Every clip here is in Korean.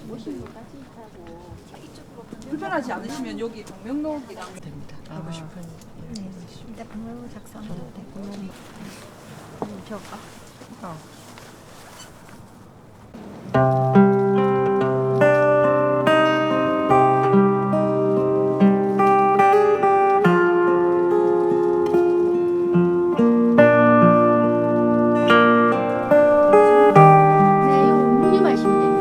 모신 분까지 있다고. 불편하지 않으시면 여기 동명록이랑 됩니다. 하고 싶은 네, 일단 번호 작성해도 되고요. 적어. 네, 이거 문의하시면 됩니다. 혹시 남겨주시면 말씀 있으시면 여기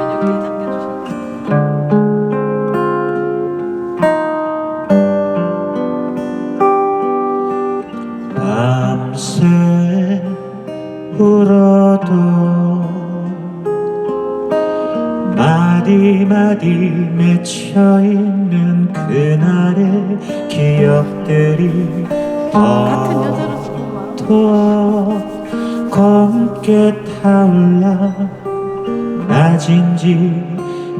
남겨주시면 됩니다. 밤새 울어도 마디마디 맺혀있는 그날의 기억들이 같은 여자로 쓰고 더 검게 타올라 낮인지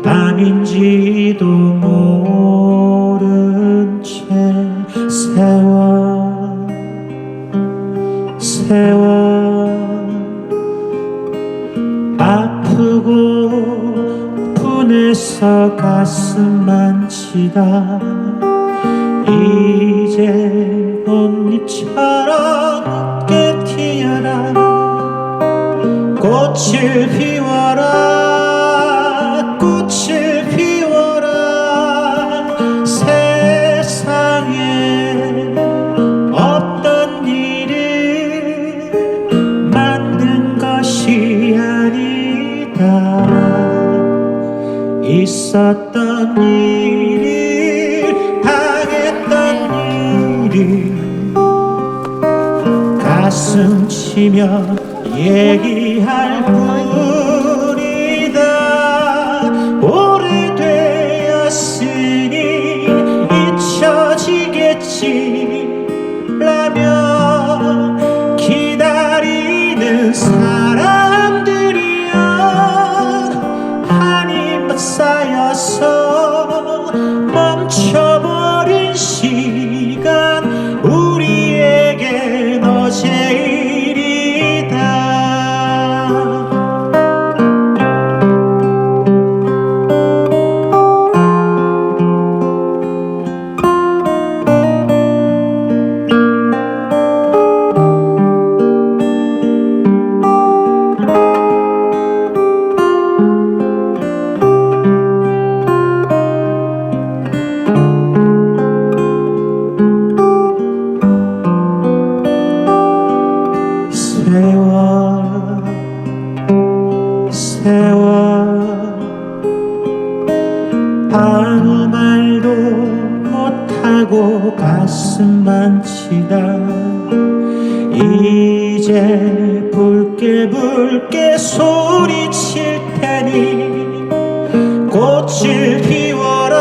밤인지도 모른 채 세월 아프고 분해서 가슴 만지다 이제 꽃잎처럼 늦게 피어라 꽃을 피워라 꽃을 피워라 세상에 없던 일을 만든 것이 아니다 있었던 일을 당했던 일을 가슴 치며 얘기할 뿐이다 오래되었으니 잊혀지겠지 라며 기다리는 사람들이여 한이 쌓여서 멈춰버린 시간 우리에겐 어제 세월 아무 말도 못하고 가슴 만지다 이제 붉게 소리칠 테니 꽃을 피워라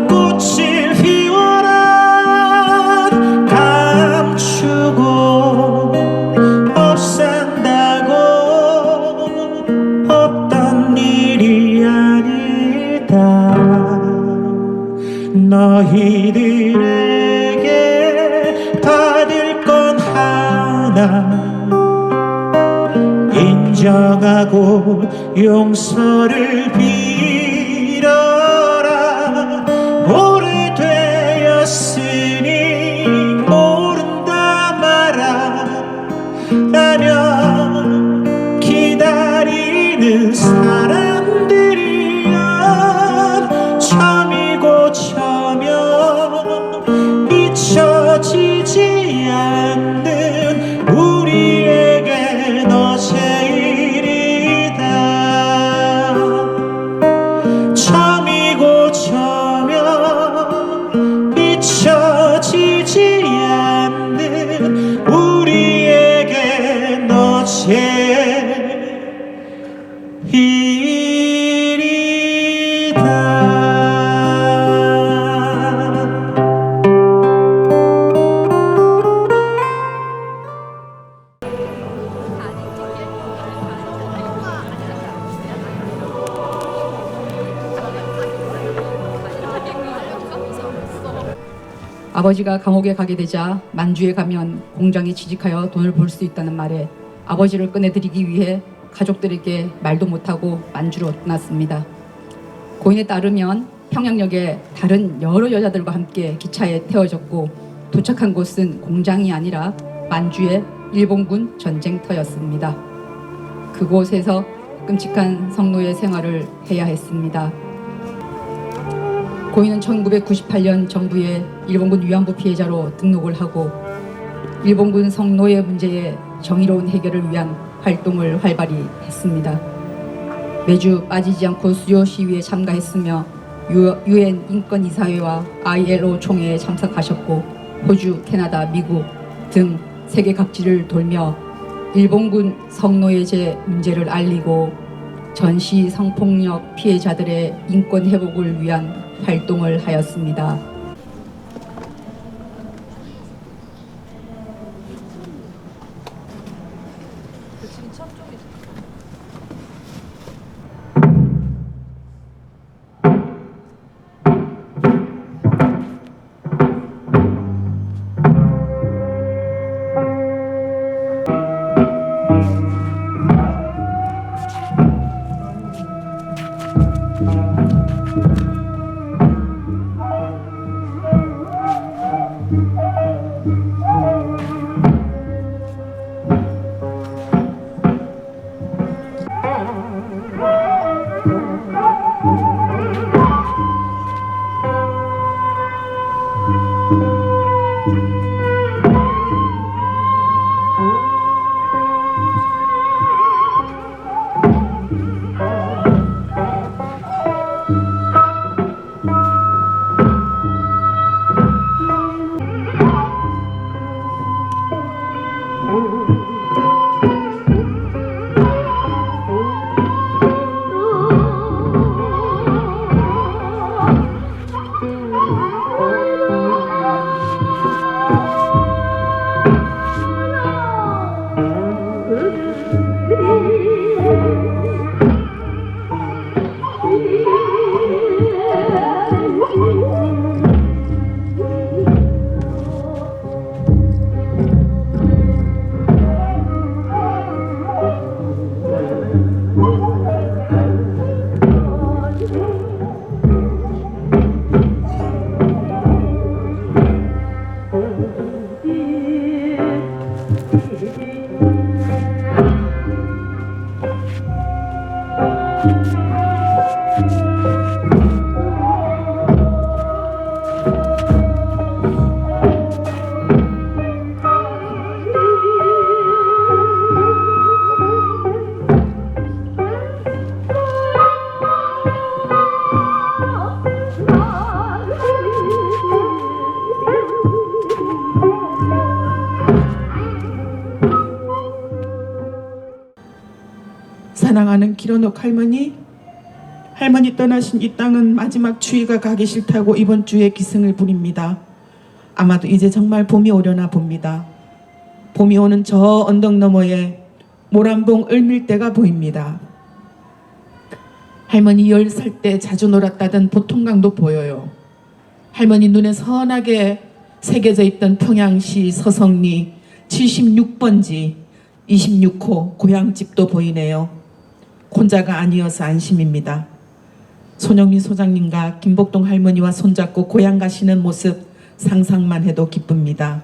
꽃을 피워라 감추고 없앤다고 없던 일이 아니다 너희들에게 받을 건 하나 인정하고 용서를 빌어라 오래되었으니 모른다 마라 라며 기다리는 사람들이여 점이고 저며 잊혀지지 않는 우리에겐 어제 일이다 점이고 저며 잊혀 아버지가 감옥에 가게 되자 만주에 가면 공장에 취직하여 돈을 벌 수 있다는 말에 아버지를 꺼내드리기 위해 가족들에게 말도 못하고 만주로 떠났습니다. 고인에 따르면 평양역에 다른 여러 여자들과 함께 기차에 태워졌고 도착한 곳은 공장이 아니라 만주의 일본군 전쟁터였습니다. 그곳에서 끔찍한 성노예 생활을 해야 했습니다. 고인은 1998년 정부의 일본군 위안부 피해자로 등록을 하고 일본군 성노예 문제의 정의로운 해결을 위한 활동을 활발히 했습니다. 매주 빠지지 않고 수요 시위에 참가했으며 유엔 인권이사회와 ILO 총회에 참석하셨고 호주, 캐나다, 미국 등 세계 각지를 돌며 일본군 성노예제 문제를 알리고 전시 성폭력 피해자들의 인권 회복을 위한 활동을 하였습니다. 지금 첫 쪽이 사랑하는 기런옥 할머니, 할머니 떠나신 이 땅은 마지막 추위가 가기 싫다고 이번 주에 기승을 부립니다. 아마도 이제 정말 봄이 오려나 봅니다. 봄이 오는 저 언덕 너머에 모란봉 을밀대가 보입니다. 할머니 10살 때 자주 놀았다던 보통강도 보여요. 할머니 눈에 선하게 새겨져 있던 평양시 서성리 76번지 26호 고향집도 보이네요. 혼자가 아니어서 안심입니다. 손영민 소장님과 김복동 할머니와 손잡고 고향 가시는 모습 상상만 해도 기쁩니다.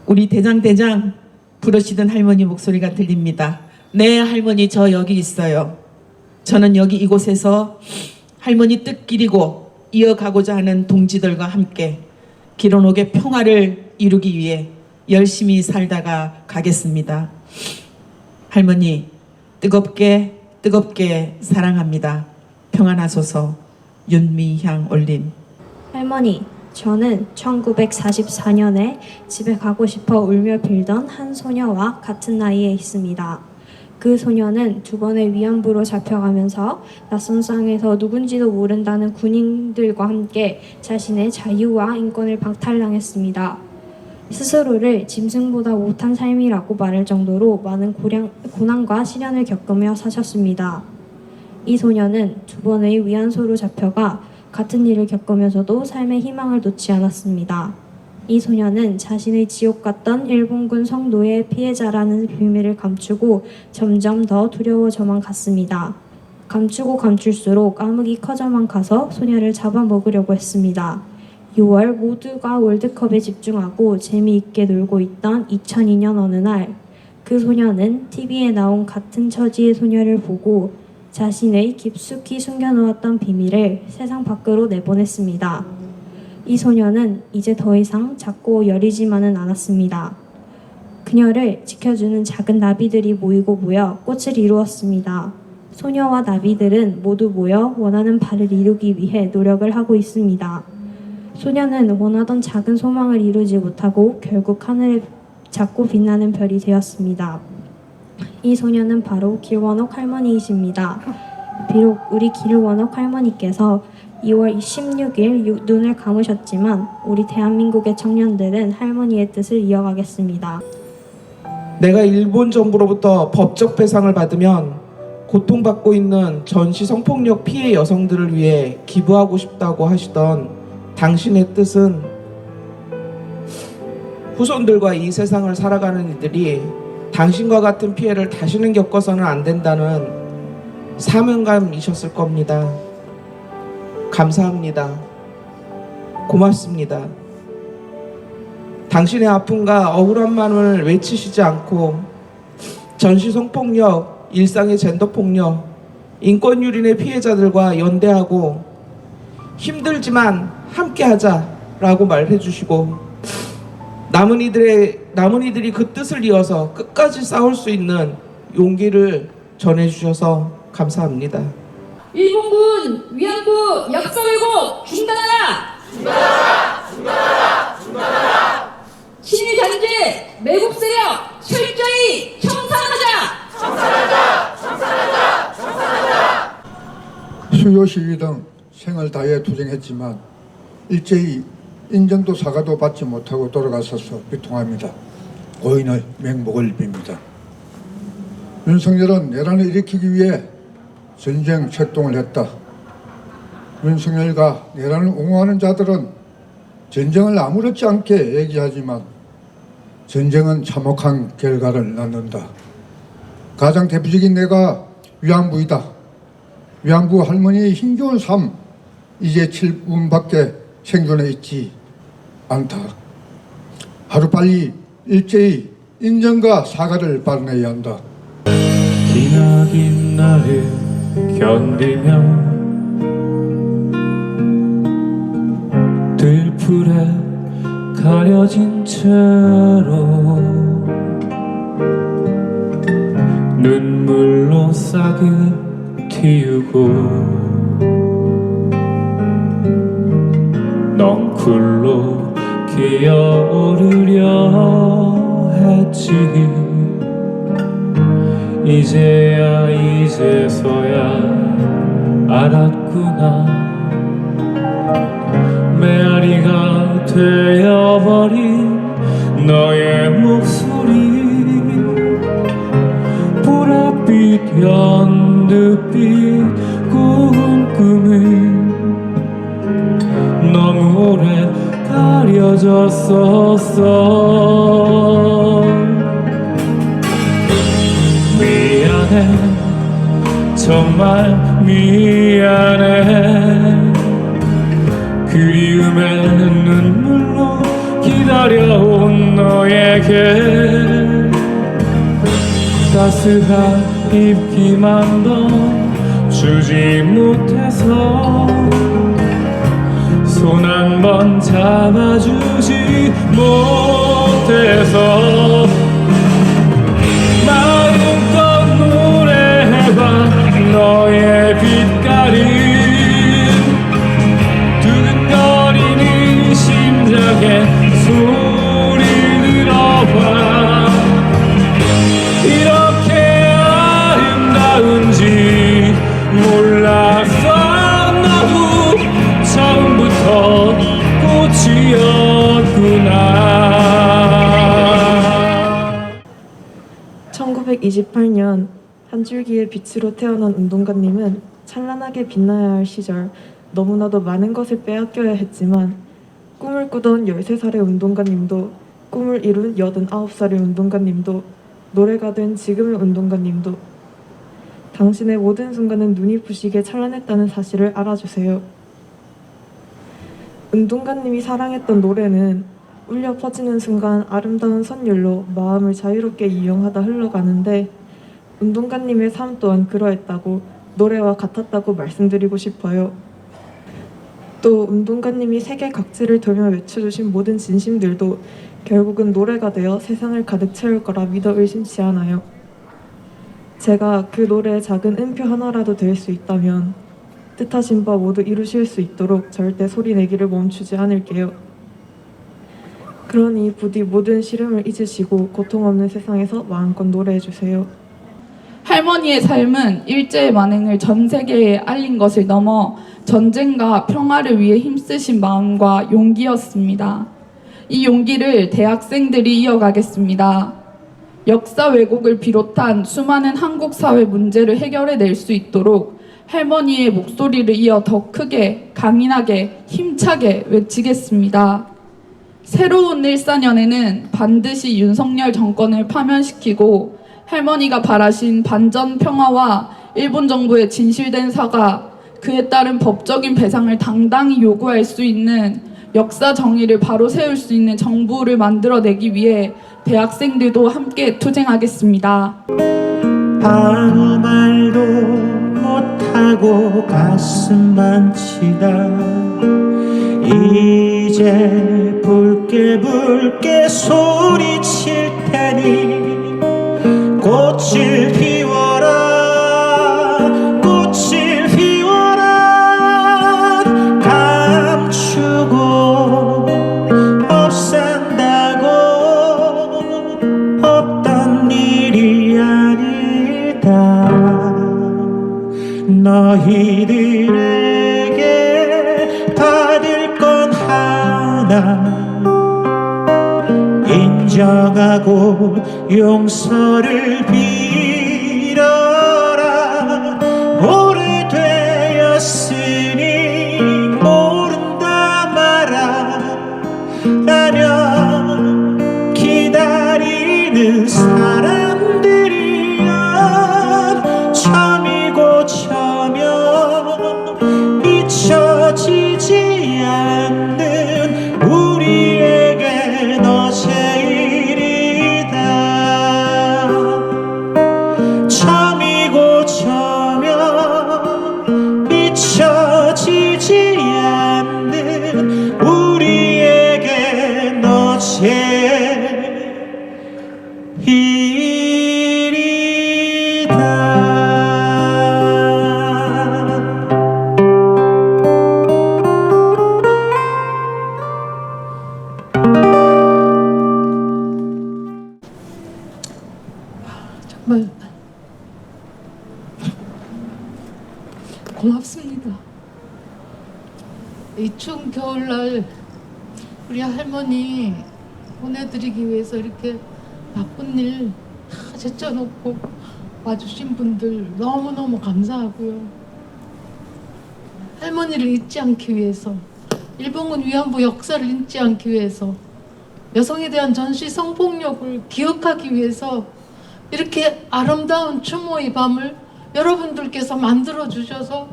우리 대장 부르시던 할머니 목소리가 들립니다. 네, 할머니 저 여기 있어요. 저는 여기 이곳에서 할머니 뜻 기리고 이어가고자 하는 동지들과 함께 기런옥의 평화를 이루기 위해 열심히 살다가 가겠습니다. 할머니 뜨겁게 사랑합니다. 평안하소서. 윤미향 올림. 할머니, 저는 1944년에 집에 가고 싶어 울며 빌던 한 소녀와 같은 나이에 있습니다. 그 소녀는 2번의 위안부로 잡혀가면서 낯선 땅에서 누군지도 모른다는 군인들과 함께 자신의 자유와 인권을 박탈당했습니다. 스스로를 짐승보다 못한 삶이라고 말할 정도로 많은 고난과 시련을 겪으며 사셨습니다. 이 소녀는 2번의 위안소로 잡혀가 같은 일을 겪으면서도 삶의 희망을 놓지 않았습니다. 이 소녀는 자신의 지옥 같던 일본군 성노예 피해자라는 비밀을 감추고 점점 더 두려워져만 갔습니다. 감추고 감출수록 암흑이 커져만 가서 소녀를 잡아먹으려고 했습니다. 6월 모두가 월드컵에 집중하고 재미있게 놀고 있던 2002년 어느 날, 그 소녀는 TV에 나온 같은 처지의 소녀를 보고 자신의 깊숙이 숨겨놓았던 비밀을 세상 밖으로 내보냈습니다. 이 소녀는 이제 더 이상 작고 여리지만은 않았습니다. 그녀를 지켜주는 작은 나비들이 모이고 모여 꽃을 이루었습니다. 소녀와 나비들은 모두 모여 원하는 바를 이루기 위해 노력을 하고 있습니다. 소녀는 원하던 작은 소망을 이루지 못하고 결국 하늘에 작고 빛나는 별이 되었습니다. 이 소녀는 바로 길원옥 할머니이십니다. 비록 우리 길원옥 할머니께서 2월 16일 눈을 감으셨지만 우리 대한민국의 청년들은 할머니의 뜻을 이어가겠습니다. 내가 일본 정부로부터 법적 배상을 받으면 고통받고 있는 전시 성폭력 피해 여성들을 위해 기부하고 싶다고 하시던 당신의 뜻은 후손들과 이 세상을 살아가는 이들이 당신과 같은 피해를 다시는 겪어서는 안 된다는 사명감이셨을 겁니다. 감사합니다. 고맙습니다. 당신의 아픔과 억울함만을 외치시지 않고 전시 성폭력, 일상의 젠더폭력, 인권유린의 피해자들과 연대하고 힘들지만 함께하자라고 말해주시고 남은 이들이 그 뜻을 이어서 끝까지 싸울 수 있는 용기를 전해주셔서 감사합니다. 일본군 위안부 역사 왜곡 중단하라! 친일 단죄 매국 세력 철저히 청산하자! 수요 시위 등 생을 다해 투쟁했지만 일제히 인정도 사과도 받지 못하고 돌아갔어서 비통합니다. 고인의 맹목을 빕니다. 윤석열은 내란을 일으키기 위해 전쟁策동을 했다. 윤석열과 내란을 옹호하는 자들은 전쟁을 아무렇지 않게 얘기하지만 전쟁은 참혹한 결과를 낳는다. 가장 대표적인 예가 위안부이다. 위안부 할머니의 힘겨운 삶, 이제 7분밖에 생존해 있지 않다. 하루빨리 일제히 인정과 사과를 발언해야 한다. 기나긴 날을 견디며 들풀에 가려진 채로 눈물로 싹을 틔우고 넝쿨로 기어오르려 했지. 이제야 이제서야 알았구나. 메아리가 되어버린 너의 목소리. 보랏빛 연두빛 고운 꿈은 너무 오래 가려졌었어. 미안해, 정말 미안해. 그리움의 눈물로 기다려온 너에게 따스한 입기만 더 주지 못해서 손 한 번 잡아주지 못해서 마음껏 노래해봐. 너의 빛깔이 두근거리는 심장에 소리 들어봐. 이렇게 아름다운지 몰랐어. 너도 처음부터 꽃이었구나. 1928년 한 줄기의 빛으로 태어난 운동가님은 찬란하게 빛나야 할 시절 너무나도 많은 것을 빼앗겨야 했지만 꿈을 꾸던 13살의 운동가님도 꿈을 이룬 89살의 운동가님도 노래가 된 지금의 운동가님도 당신의 모든 순간은 눈이 부시게 찬란했다는 사실을 알아주세요. 운동가님이 사랑했던 노래는 울려 퍼지는 순간 아름다운 선율로 마음을 자유롭게 이용하다 흘러가는데 운동가님의 삶 또한 그러했다고 노래와 같았다고 말씀드리고 싶어요. 또 운동가님이 세계 각지를 돌며 외쳐주신 모든 진심들도 결국은 노래가 되어 세상을 가득 채울 거라 믿어 의심치 않아요. 제가 그 노래의 작은 음표 하나라도 될 수 있다면 뜻하신 바 모두 이루실 수 있도록 절대 소리 내기를 멈추지 않을게요. 그러니 부디 모든 시름을 잊으시고 고통 없는 세상에서 마음껏 노래해주세요. 할머니의 삶은 일제의 만행을 전 세계에 알린 것을 넘어 전쟁과 평화를 위해 힘쓰신 마음과 용기였습니다. 이 용기를 대학생들이 이어가겠습니다. 역사 왜곡을 비롯한 수많은 한국 사회 문제를 해결해낼 수 있도록 할머니의 목소리를 이어 더 크게, 강인하게, 힘차게 외치겠습니다. 새로운 14년에는 반드시 윤석열 정권을 파면시키고 할머니가 바라신 반전 평화와 일본 정부의 진실된 사과, 그에 따른 법적인 배상을 당당히 요구할 수 있는 역사 정의를 바로 세울 수 있는 정부를 만들어내기 위해 대학생들도 함께 투쟁하겠습니다. 아무 말도 못하고 가슴만 치다 이제 붉게 소리칠 테니 꽃을 피워라 꽃을 피워라 감추고 없앤다고 없던 일이 아니다 너희들에게 받을 건 하나 인정하고 용서를 빌어라 오래되었으니 모른다 마라 라면 기다리는 사람들이야 점이고 저며 잊혀지지 않는 우리에게 너 제일이다 점이고 저며 잊혀지지 않는 우리에게 너 제일이다 정말 고맙습니다. 이 추운 겨울날 우리 할머니 보내드리기 위해서 이렇게 바쁜 일 다 제쳐놓고 와주신 분들 너무너무 감사하고요. 할머니를 잊지 않기 위해서, 일본군 위안부 역사를 잊지 않기 위해서, 여성에 대한 전시 성폭력을 기억하기 위해서 이렇게 아름다운 추모의 밤을 여러분들께서 만들어 주셔서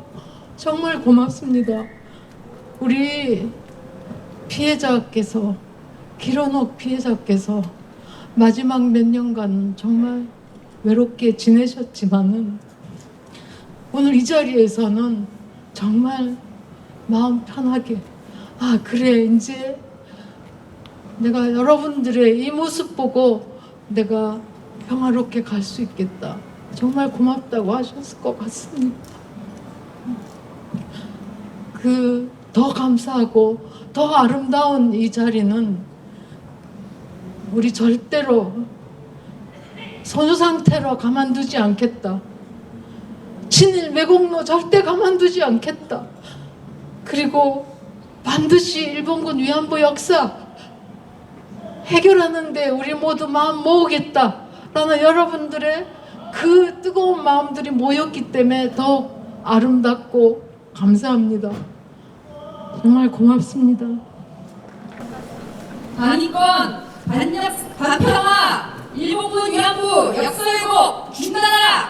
정말 고맙습니다. 우리 피해자께서, 길원옥 피해자께서 마지막 몇 년간 정말 외롭게 지내셨지만은 오늘 이 자리에서는 정말 마음 편하게, 아 그래 이제 내가 여러분들의 이 모습 보고 내가 평화롭게 갈 수 있겠다, 정말 고맙다고 하셨을 것 같습니다. 그 더 감사하고 더 아름다운 이 자리는 우리 절대로 선우 상태로 가만두지 않겠다. 친일 매국노 절대 가만두지 않겠다. 그리고 반드시 일본군 위안부 역사 해결하는데 우리 모두 마음 모으겠다 라는 여러분들의 그 뜨거운 마음들이 모였기 때문에 더욱 아름답고 감사합니다. 정말 고맙습니다. 반인권, 반평화, 일본군 위안부 역사 왜곡 중단하라!